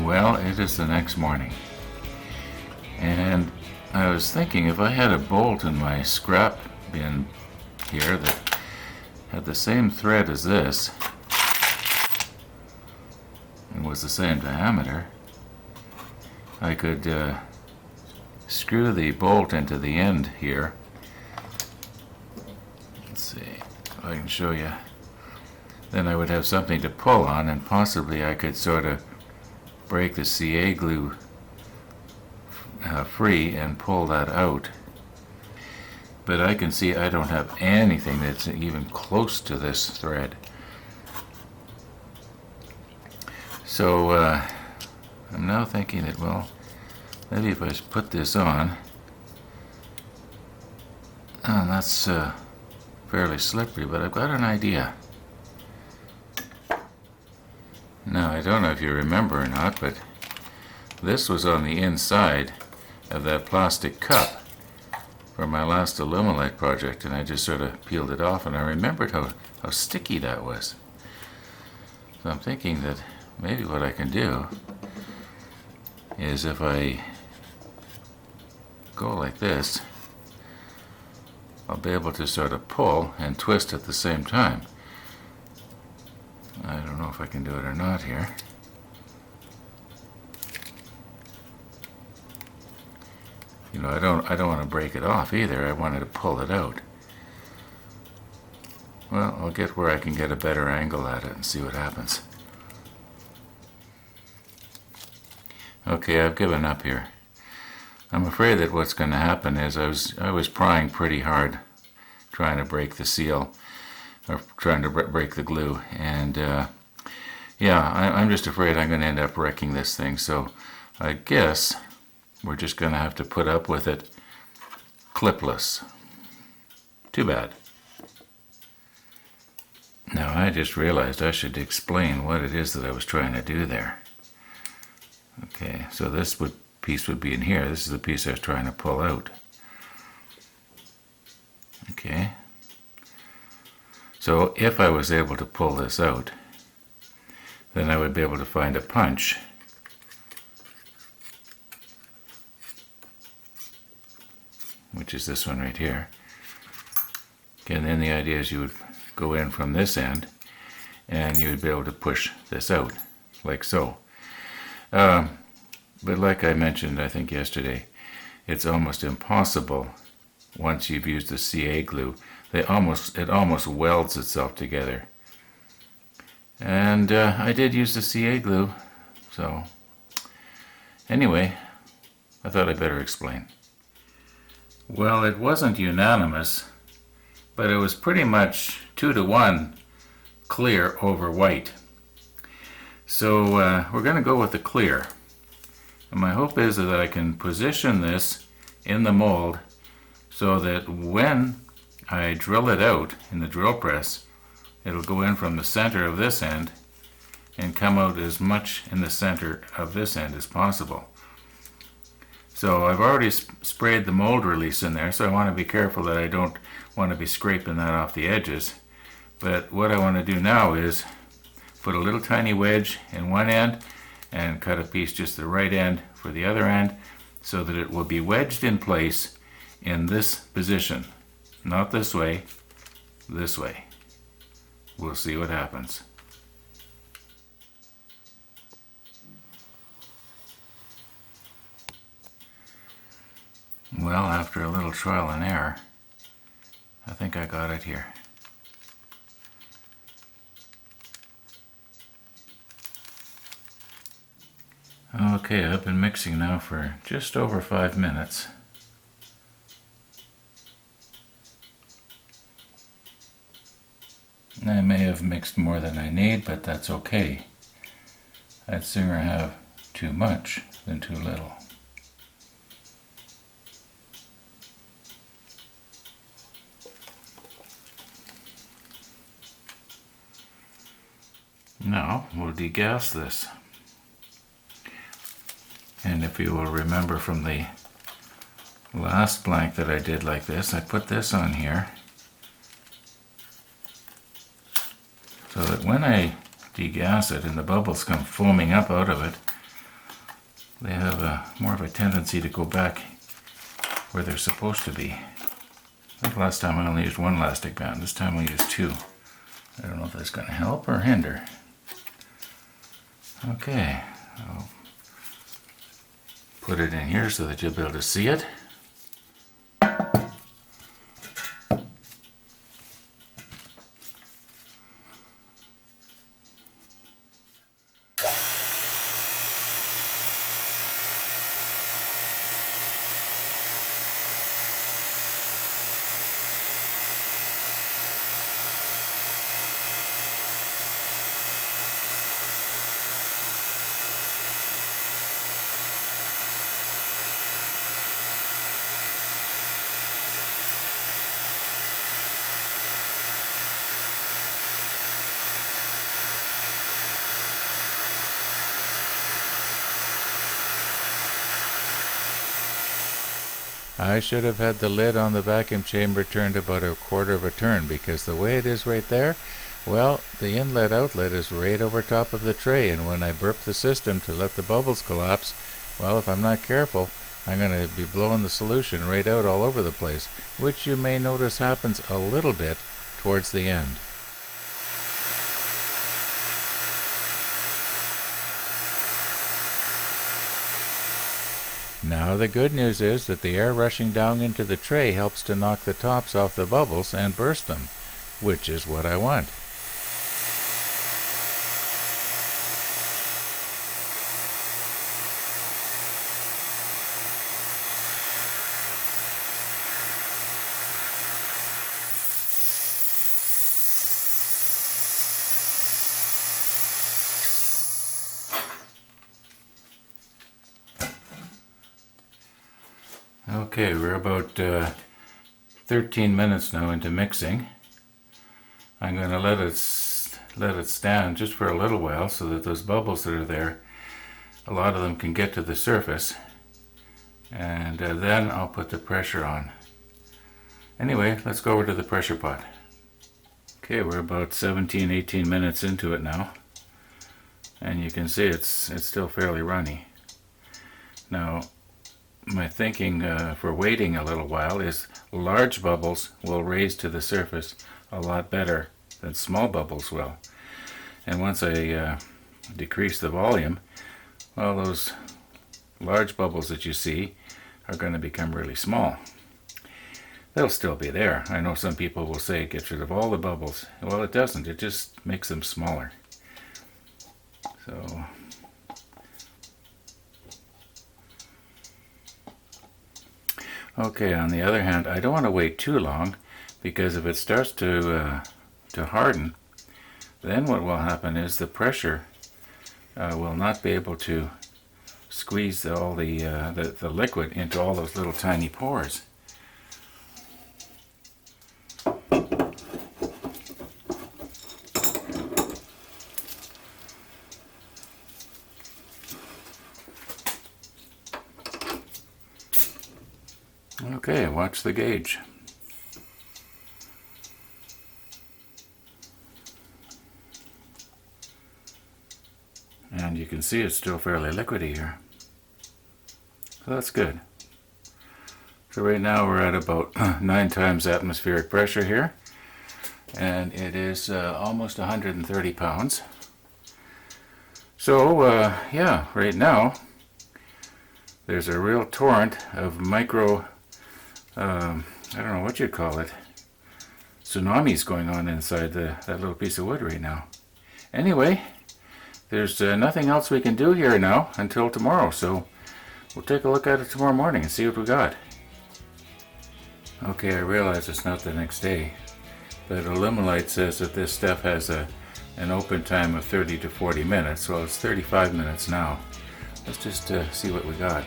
Well, it is the next morning, and I was thinking if I had a bolt in my scrap bin here that had the same thread as this and was the same diameter, I could screw the bolt into the end here. Let's see if I can show you. Then I would have something to pull on, and possibly I could sort of break the CA glue free and pull that out. But I can see I don't have anything that's even close to this thread. So I'm now thinking that, well, maybe if I put this on, and that's fairly slippery, but I've got an idea. Now, I don't know if you remember or not, but this was on the inside of that plastic cup for my last Illumilite project, and I just sort of peeled it off, and I remembered how sticky that was. So I'm thinking that maybe what I can do is if I go like this, I'll be able to sort of pull and twist at the same time. I don't know if I can do it or not here. You know, I don't want to break it off either. I wanted to pull it out. Well, I'll get where I can get a better angle at it and see what happens. Okay, I've given up here. I'm afraid that what's going to happen is I was prying pretty hard, trying to break the seal, or trying to break the glue, and yeah, I'm just afraid I'm going to end up wrecking this thing. So I guess we're just going to have to put up with it clipless. Too bad. Now I just realized I should explain what it is that I was trying to do there. Okay, so this piece would be in here. This is the piece I was trying to pull out. Okay. So if I was able to pull this out, then I would be able to find a punch which is this one right here. Okay, and then the idea is you would go in from this end and you would be able to push this out like so. But like I mentioned, I think yesterday, it's almost impossible once you've used the CA glue. It almost welds itself together. And I did use the CA glue, so anyway, I thought I'd better explain. Well, it wasn't unanimous, but it was pretty much 2-to-1 clear over white. So we're going to go with the clear. And my hope is that I can position this in the mold so that when I drill it out in the drill press, it'll go in from the center of this end and come out as much in the center of this end as possible. So I've already sprayed the mold release in there, so I want to be careful that I don't want to be scraping that off the edges. But what I want to do now is put a little tiny wedge in one end and cut a piece just the right end for the other end so that it will be wedged in place in this position. Not this way, this way. We'll see what happens. Well, after a little trial and error, I think I got it here. Okay, I've been mixing now for just over 5 minutes. I may have mixed more than I need, but that's okay. I'd sooner have too much than too little. Now we'll degas this. And if you will remember from the last blank that I did like this, I put this on here so that when I degas it and the bubbles come foaming up out of it, they have more of a tendency to go back where they're supposed to be. I think last time I only used one elastic band. This time I'll use two. I don't know if that's going to help or hinder. Okay, I'll put it in here so that you'll be able to see it. I should have had the lid on the vacuum chamber turned about a quarter of a turn, because the way it is right there, well, the inlet outlet is right over top of the tray, and when I burp the system to let the bubbles collapse, well, if I'm not careful, I'm going to be blowing the solution right out all over the place, which you may notice happens a little bit towards the end. Now the good news is that the air rushing down into the tray helps to knock the tops off the bubbles and burst them, which is what I want. Okay, we're about 13 minutes now into mixing. I'm going to let it stand just for a little while so that those bubbles that are there, a lot of them can get to the surface, and then I'll put the pressure on. Anyway, let's go over to the pressure pot. Okay, we're about 17-18 minutes into it now, and you can see it's still fairly runny. Now, my thinking for waiting a little while is large bubbles will raise to the surface a lot better than small bubbles will. And once I decrease the volume, well, those large bubbles that you see are going to become really small. They'll still be there. I know some people will say it gets rid of all the bubbles. Well, it doesn't. It just makes them smaller. So okay, on the other hand, I don't want to wait too long, because if it starts to harden, then what will happen is the pressure will not be able to squeeze all the liquid into all those little tiny pores. Okay, watch the gauge. And you can see it's still fairly liquidy here. So that's good. So right now we're at about 9 times atmospheric pressure here. And it is almost 130 pounds. So yeah, right now there's a real torrent of micro I don't know what you'd call it, tsunamis going on inside that little piece of wood right now. Anyway, there's nothing else we can do here now until tomorrow, so we'll take a look at it tomorrow morning and see what we got. Okay, I realize it's not the next day, but Illumilite says that this stuff has an open time of 30 to 40 minutes, well, it's 35 minutes now. Let's just see what we got.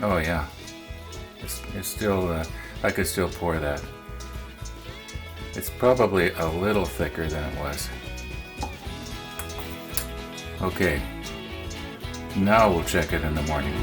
Oh yeah. It's still, I could still pour that. It's probably a little thicker than it was. Okay, now we'll check it in the morning.